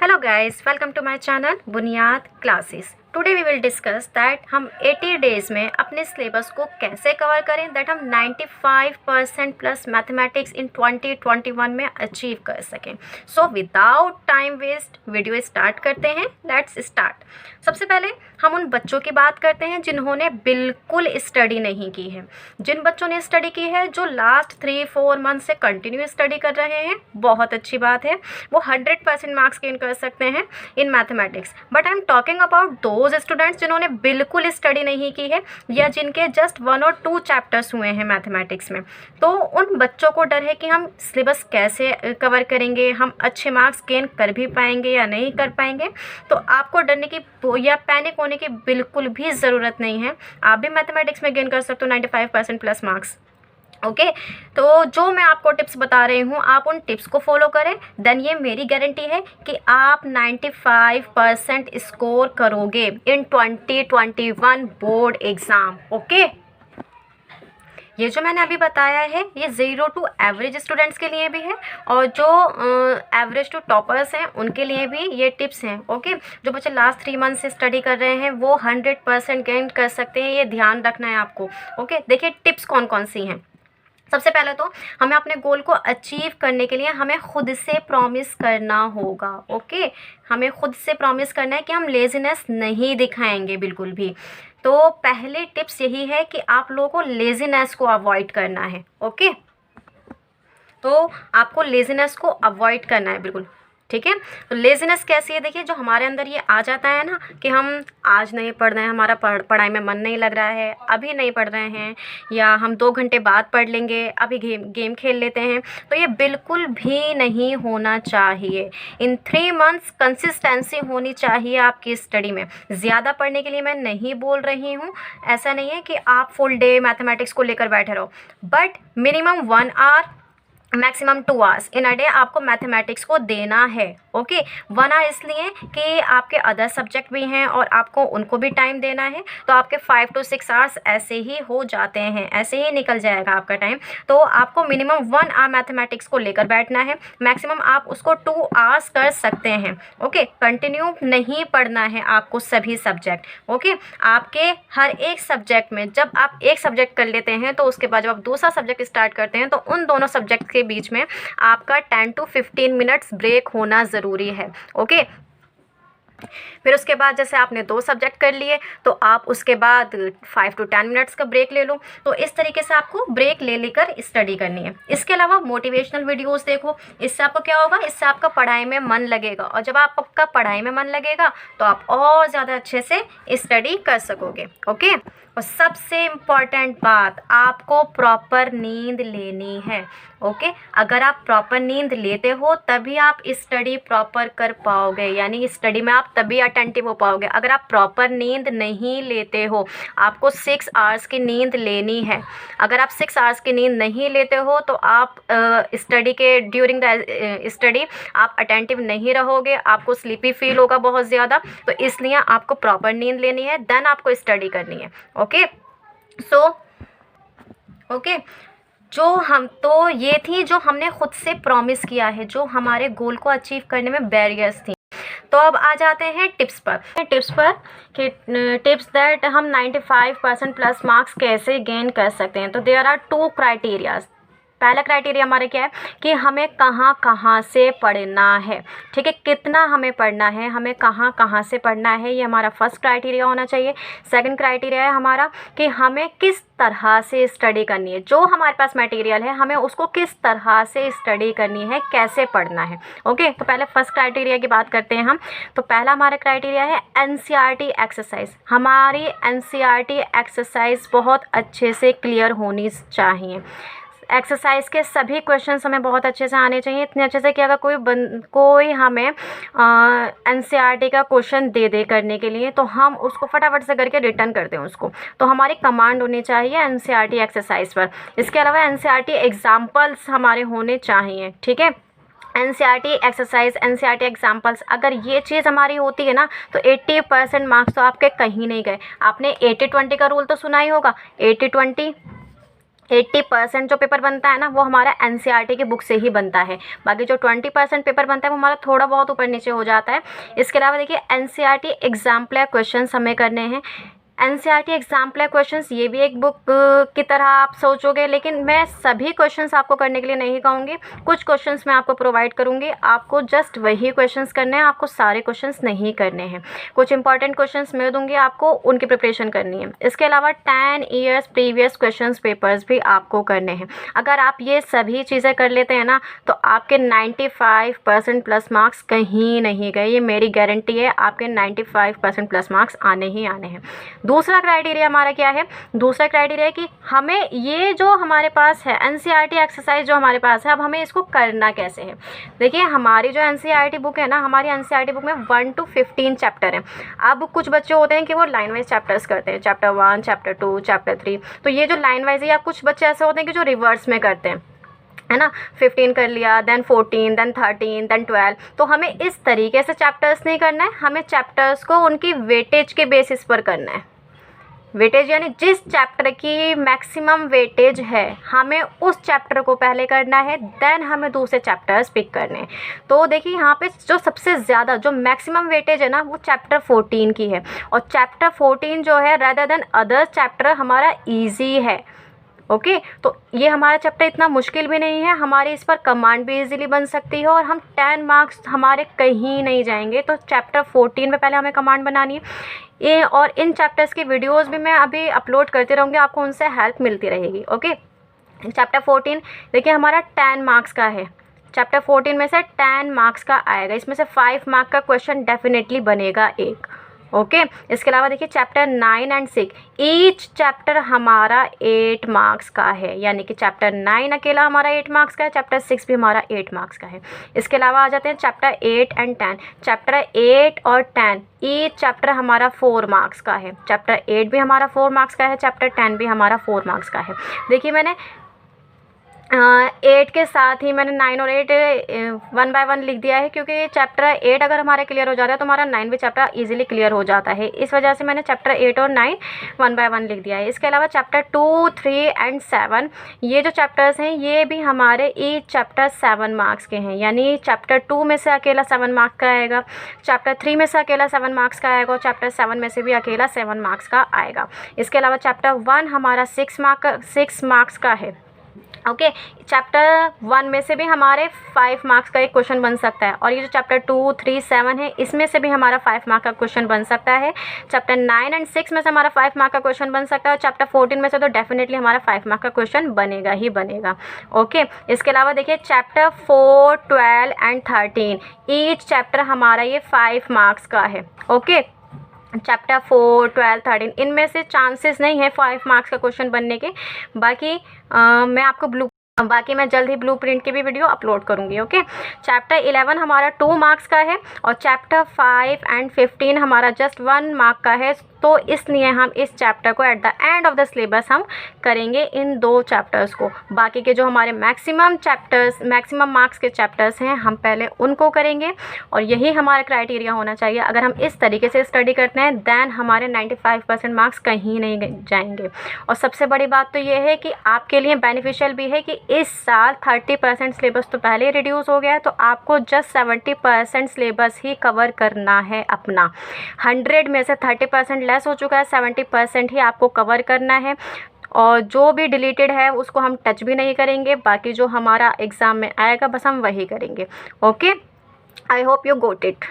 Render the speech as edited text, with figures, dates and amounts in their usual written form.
Hello guys, welcome to my channel Buniyaad classes. Today we will discuss that हम 80 days में अपने syllabus को कैसे कवर करें, दैट हम 95% प्लस मैथमेटिक्स इन 2021 में अचीव कर सकें। So without time waste video start करते हैं। Let's start. सबसे पहले हम उन बच्चों की बात करते हैं जिन्होंने बिल्कुल स्टडी नहीं की है। जिन बच्चों ने स्टडी की है, जो लास्ट 3-4 मंथ से कंटिन्यू स्टडी कर रहे हैं, बहुत अच्छी बात है, वो 100% मार्क्स गेन कर सकते हैं in mathematics. But I am talking about those students जिन्होंने बिल्कुल स्टडी नहीं की है या जिनके जस्ट 1 और 2 चैप्टर्स हुए हैं मैथमेटिक्स में। तो उन बच्चों को डर है कि हम सिलेबस कैसे कवर करेंगे, हम अच्छे मार्क्स गेन कर भी पाएंगे या नहीं कर पाएंगे। तो आपको डरने की या पैनिक होने की बिल्कुल भी ज़रूरत नहीं है। आप भी मैथमेटिक्स में गेन कर सकते हो 95% प्लस मार्क्स। ओके तो जो मैं आपको टिप्स बता रही हूँ, आप उन टिप्स को फॉलो करें, देन ये मेरी गारंटी है कि आप 95% स्कोर करोगे इन 2021 बोर्ड एग्ज़ाम। ओके ये जो मैंने अभी बताया है ये 0 टू एवरेज स्टूडेंट्स के लिए भी है और जो एवरेज टू टॉपर्स हैं उनके लिए भी ये टिप्स हैं। ओके जो बच्चे लास्ट 3 मंथ से स्टडी कर रहे हैं वो 100% गेन कर सकते हैं, ये ध्यान रखना है आपको। ओके देखिए टिप्स कौन कौन सी हैं। सबसे पहले तो हमें अपने गोल को अचीव करने के लिए हमें खुद से प्रॉमिस करना होगा। ओके हमें खुद से प्रॉमिस करना है कि हम लेज़ीनेस नहीं दिखाएंगे बिल्कुल भी। तो पहले टिप्स यही है कि आप लोगों को लेज़ीनेस को अवॉइड करना है। ओके तो आपको लेज़ीनेस को अवॉइड करना है बिल्कुल, ठीक है। तो लेज़ीनेस कैसी है, देखिए जो हमारे अंदर ये आ जाता है ना कि हम आज नहीं पढ़ रहे हैं, हमारा पढ़ाई में मन नहीं लग रहा है, अभी नहीं पढ़ रहे हैं, या हम 2 घंटे बाद पढ़ लेंगे, अभी गेम खेल लेते हैं। तो ये बिल्कुल भी नहीं होना चाहिए। इन 3 मंथ्स कंसिस्टेंसी होनी चाहिए आपकी स्टडी में। ज़्यादा पढ़ने के लिए मैं नहीं बोल रही हूँ, ऐसा नहीं है कि आप फुल डे मैथमेटिक्स को लेकर बैठे रहो, but minimum 1 hour maximum 2 hours in a day आपको मैथमेटिक्स को देना है। ओके 1 आवर इसलिए कि आपके अदर सब्जेक्ट भी हैं और आपको उनको भी टाइम देना है, तो आपके 5 to 6 आवर्स ऐसे ही हो जाते हैं, ऐसे ही निकल जाएगा आपका टाइम। तो आपको मिनिमम 1 आवर मैथमेटिक्स को लेकर बैठना है, मैक्सिमम आप उसको 2 आवर्स कर सकते हैं। ओके कंटिन्यू नहीं पढ़ना है आपको सभी सब्जेक्ट। ओके आपके हर एक सब्जेक्ट में जब आप एक सब्जेक्ट कर लेते हैं तो उसके बाद जब आप दूसरा सब्जेक्ट स्टार्ट करते हैं तो उन दोनों सब्जेक्ट के बीच में आपका 10 to 15 मिनट्स ब्रेक होना ज़रूरी है। ओके फिर उसके बाद जैसे आपने 2 सब्जेक्ट कर लिए तो आप उसके बाद 5 to 10 मिनट्स का ब्रेक ले लो। तो इस तरीके से आपको ब्रेक ले लेकर स्टडी करनी है। इसके अलावा मोटिवेशनल वीडियोस देखो, इससे आपको क्या होगा, इससे आपका पढ़ाई में मन लगेगा और जब आपका पढ़ाई में मन लगेगा तो आप और ज़्यादा अच्छे से स्टडी कर सकोगे। ओके और सबसे इम्पॉर्टेंट बात, आपको प्रॉपर नींद लेनी है। ओके अगर आप प्रॉपर नींद लेते हो तभी आप स्टडी प्रॉपर कर पाओगे, यानी स्टडी में आप तभी अटेंटिव हो पाओगे। अगर आप प्रॉपर नींद नहीं लेते हो, आपको 6 आवर्स की नींद लेनी है। अगर आप 6 आवर्स की नींद नहीं लेते हो तो आप स्टडी के ड्यूरिंग द स्टडी आप अटेंटिव नहीं रहोगे, आपको स्लीपी फील होगा बहुत ज़्यादा। तो इसलिए आपको प्रॉपर नींद लेनी है, देन आपको स्टडी करनी है। ओके सो ओके तो ये थी जो हमने खुद से प्रॉमिस किया है, जो हमारे गोल को अचीव करने में बैरियर्स थी। तो अब आ जाते हैं टिप्स पर कि टिप्स दैट हम 95% प्लस मार्क्स कैसे गेन कर सकते हैं। तो देयर आर 2 क्राइटेरियाज। पहला क्राइटेरिया हमारे क्या है कि हमें कहाँ से पढ़ना है, ठीक है, कितना हमें पढ़ना है, हमें कहाँ से पढ़ना है, ये हमारा फर्स्ट क्राइटेरिया होना चाहिए। सेकंड क्राइटेरिया है हमारा कि हमें किस तरह से स्टडी करनी है, जो हमारे पास मटेरियल है हमें उसको किस तरह से स्टडी करनी है, कैसे पढ़ना है। ओके तो पहले फर्स्ट क्राइटेरिया की बात करते हैं हम। तो पहला हमारा क्राइटेरिया है एनसीईआरटी एक्सरसाइज। हमारी एनसीईआरटी एक्सरसाइज बहुत अच्छे से क्लियर होनी चाहिए। एक्सरसाइज के सभी क्वेश्चंस हमें बहुत अच्छे से आने चाहिए, इतने अच्छे से कि अगर कोई हमें एनसीईआरटी का क्वेश्चन दे करने के लिए तो हम उसको फटाफट से करके रिटर्न कर दें उसको। तो हमारी कमांड होनी चाहिए एनसीईआरटी एक्सरसाइज पर। इसके अलावा एनसीईआरटी एग्जाम्पल्स हमारे होने चाहिए, ठीक है। एनसीईआरटी एक्सरसाइज, एनसीईआरटी एग्जाम्पल्स, अगर ये चीज़ हमारी होती है ना तो 80% मार्क्स तो आपके कहीं नहीं गए। आपने 80-20 का रूल तो सुना ही होगा, 80-20 80% जो पेपर बनता है ना वो हमारा एनसीईआरटी की बुक से ही बनता है। बाकी जो 20% पेपर बनता है वो हमारा थोड़ा बहुत ऊपर नीचे हो जाता है। इसके अलावा देखिए एनसीईआरटी एग्जाम्पलर क्वेश्चंस हमें करने हैं। एनसीईआरटी एग्जाम्पलर क्वेश्चंस ये भी एक बुक की तरह आप सोचोगे, लेकिन मैं सभी क्वेश्चंस आपको करने के लिए नहीं कहूँगी। कुछ क्वेश्चंस मैं आपको प्रोवाइड करूँगी, आपको जस्ट वही क्वेश्चंस करने हैं, आपको सारे क्वेश्चंस नहीं करने हैं। कुछ इंपॉर्टेंट क्वेश्चंस मैं दूँगी आपको, उनकी प्रिपरेशन करनी है। इसके अलावा 10 ईयर्स प्रीवियस क्वेश्चंस पेपर्स भी आपको करने हैं। अगर आप ये सभी चीज़ें कर लेते हैं ना तो आपके 95% प्लस मार्क्स कहीं नहीं गए, ये मेरी गारंटी है। आपके 95% प्लस मार्क्स आने ही आने हैं। दूसरा क्राइटेरिया हमारा क्या है? दूसरा क्राइटेरिया है कि हमें ये जो हमारे पास है एनसीईआरटी एक्सरसाइज जो हमारे पास है, अब हमें इसको करना कैसे है। देखिए हमारी जो एनसीईआरटी बुक है ना, हमारी एनसीईआरटी बुक में 1 to 15 चैप्टर हैं। अब कुछ बच्चे होते हैं कि वो लाइन वाइज चैप्टर्स करते हैं, चैप्टर 1, चैप्टर 2, चैप्टर 3। तो ये जो लाइन वाइज है, या कुछ बच्चे ऐसे होते हैं कि जो रिवर्स में करते हैं, है ना। 15 कर लिया, देन 14, देन 13, देन 12। तो हमें इस तरीके से चैप्टर्स नहीं करना है, हमें चैप्टर्स को उनकी वेटेज के बेसिस पर करना है। वेटेज यानी जिस चैप्टर की मैक्सिमम वेटेज है हमें उस चैप्टर को पहले करना है, देन हमें दूसरे चैप्टर्स पिक करने हैं। तो देखिए यहाँ पे जो सबसे ज़्यादा जो मैक्सिमम वेटेज है ना वो चैप्टर 14 की है, और चैप्टर 14 जो है रेदर देन अदर चैप्टर हमारा ईजी है। ओके तो ये हमारा चैप्टर इतना मुश्किल भी नहीं है, हमारी इस पर कमांड भी इजीली बन सकती है, और हम 10 मार्क्स हमारे कहीं नहीं जाएंगे। तो चैप्टर 14 में पहले हमें कमांड बनानी है ये, और इन चैप्टर्स की वीडियोस भी मैं अभी अपलोड करती रहूँगी, आपको उनसे हेल्प मिलती रहेगी। ओके चैप्टर 14 देखिए हमारा 10 मार्क्स का है। चैप्टर 14 में से 10 मार्क्स का आएगा, इसमें से 5 मार्क का क्वेश्चन डेफिनेटली बनेगा एक। ओके इसके अलावा देखिए चैप्टर 9 एंड 6 ईच चैप्टर हमारा 8 मार्क्स का है, यानी कि चैप्टर 9 अकेला हमारा 8 मार्क्स का है, चैप्टर 6 भी हमारा 8 मार्क्स का है। इसके अलावा आ जाते हैं चैप्टर 8 एंड 10। चैप्टर 8 और 10 ईच चैप्टर हमारा 4 मार्क्स का है, चैप्टर 8 भी हमारा 4 मार्क्स का है, चैप्टर 10 भी हमारा 4 मार्क्स का है। देखिए मैंने 8 के साथ ही मैंने 9 और 8 1 बाय 1 लिख दिया है, क्योंकि चैप्टर 8 अगर हमारा क्लियर हो जाता है तो हमारा 9 भी चैप्टर इजीली क्लियर हो जाता है। इस वजह से मैंने चैप्टर 8 और 9 1 बाय 1 लिख दिया है। इसके अलावा चैप्टर 2, 3 एंड 7 ये जो चैप्टर्स हैं ये भी हमारे ईच चैप्टर 7 मार्क्स के हैं, यानी चैप्टर 2 में से अकेला 7 मार्क्स का आएगा, चैप्टर 3 में से अकेला 7 मार्क्स का आएगा, और चैप्टर 7 में से भी अकेला 7 मार्क्स का आएगा। इसके अलावा चैप्टर 1 हमारा 6 मार्क्स का है। ओके चैप्टर 1 में से भी हमारे 5 मार्क्स का एक क्वेश्चन बन सकता है, और ये जो चैप्टर 2, 3, 7 है इसमें से भी हमारा 5 मार्क का क्वेश्चन बन सकता है। चैप्टर 9 एंड 6 में से हमारा 5 मार्क का क्वेश्चन बन सकता है, और चैप्टर 14 में से तो डेफिनेटली हमारा 5 मार्क का क्वेश्चन बनेगा ही बनेगा। ओके इसके अलावा देखिए चैप्टर 4, 12 एंड 13 ईच चैप्टर हमारा ये 5 मार्क्स का है। ओके चैप्टर 4, 12, 13 इनमें से चांसेस नहीं है 5 मार्क्स का क्वेश्चन बनने के। बाकी मैं जल्द ही ब्लूप्रिंट की भी वीडियो अपलोड करूंगी। ओके चैप्टर 11 हमारा 2 मार्क्स का है, और चैप्टर 5 एंड 15 हमारा जस्ट 1 मार्क का है। तो इसलिए हम इस चैप्टर को at the end of the syllabus हम करेंगे इन 2 चैप्टर्स को। बाकी के जो हमारे मैक्सिमम मार्क्स के चैप्टर्स हैं हम पहले उनको करेंगे, और यही हमारा क्राइटेरिया होना चाहिए। अगर हम इस तरीके से स्टडी करते हैं देन हमारे 95% मार्क्स कहीं नहीं जाएंगे। और सबसे बड़ी बात तो ये है कि आपके लिए बेनिफिशियल भी है कि इस साल 30% सिलेबस तो पहले ही रिड्यूस हो गया है, तो आपको जस्ट 70% सिलेबस ही कवर करना है अपना। 100 में से 30% लेस हो चुका है, 70% ही आपको कवर करना है, और जो भी डिलीटेड है उसको हम टच भी नहीं करेंगे। बाकी जो हमारा एग्ज़ाम में आएगा बस हम वही करेंगे। Okay I hope you got it.